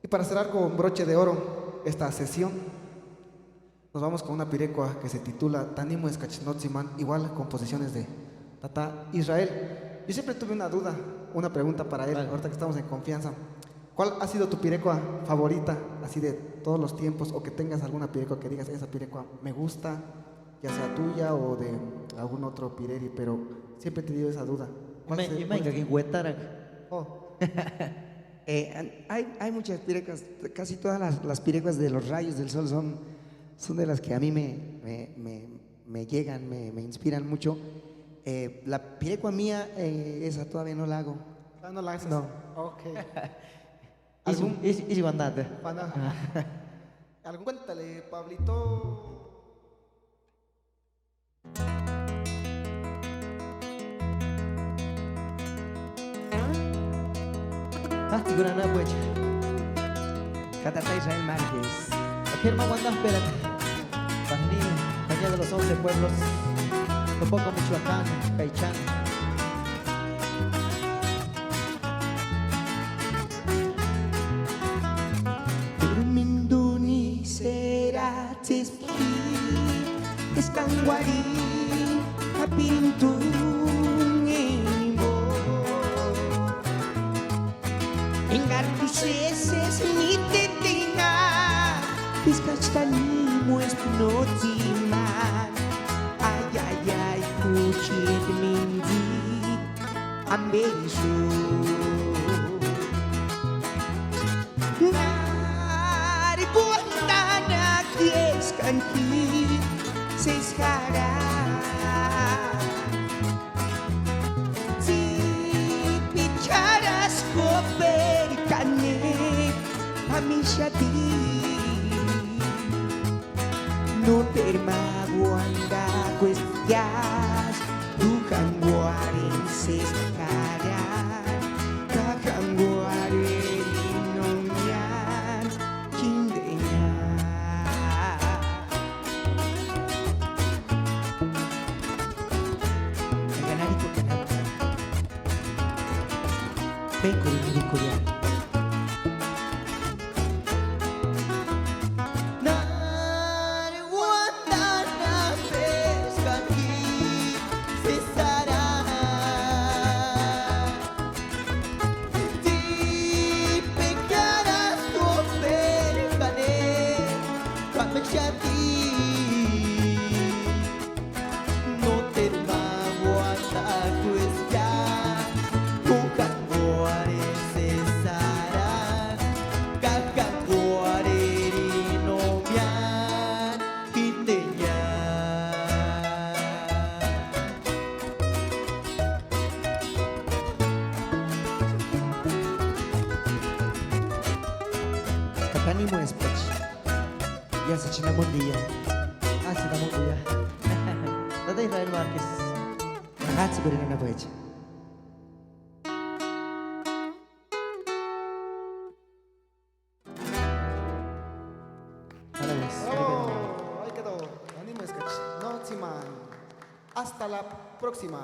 Y para cerrar con broche de oro esta sesión, nos vamos con una pirecua que se titula Tanimo Escachinotziman, igual composiciones de Tata Israel. Yo siempre tuve una duda, una pregunta para él, Vale. ahorita que estamos en confianza. ¿Cuál ha sido tu pirecua favorita, así de todos los tiempos, o que tengas alguna pirecua que digas, esa pirecua me gusta, ya sea tuya o de algún otro pireri, pero siempre he tenido esa duda? ¿Cuál se- cuál es tu- Oh, Hay muchas pirecas, casi todas las pirecas de los rayos del sol son de las que a mí me llegan, me inspiran mucho. La pirecua mía, esa todavía no la hago. no la haces. No. Ok. ¿Algún? Easy bandate. Pana. ¿Algún? Cuéntale, Pablito. Ah, tigurana pues. Catata Israel Márquez. Aquí hermano anda, espérate. Paní, Caña de los 11 pueblos. Topoco, Michoacán, Caichán. Durminduni seratis pi Eskanguari Kapintung imo Engartus eses ni te tenga Piscachtanimo espinotiman Ay ay ay kuchit mindi Ambeisu Nariguandana kieskanki Seiskara Si picharas koperkane Amishati No termaguanda cuestias Duhan guaren seiskara Kakan guaren inonyan Kindenya Naganarito kanata Pekuri nirikuria Nariguandana pescaki Cesará Di pecaras koperkane Kamekshati No termaguata cuesta Bukan guare Cesará Kakak guare rinomian Hindenya Kakanimo espech. Ya se chinamon dia. Ah, si damos ya. Tata Israel Márquez. Rahatsi gorina na boecha. Ahora pues. Oh, ahí quedó. Animo Escachinotziman. Hasta la próxima.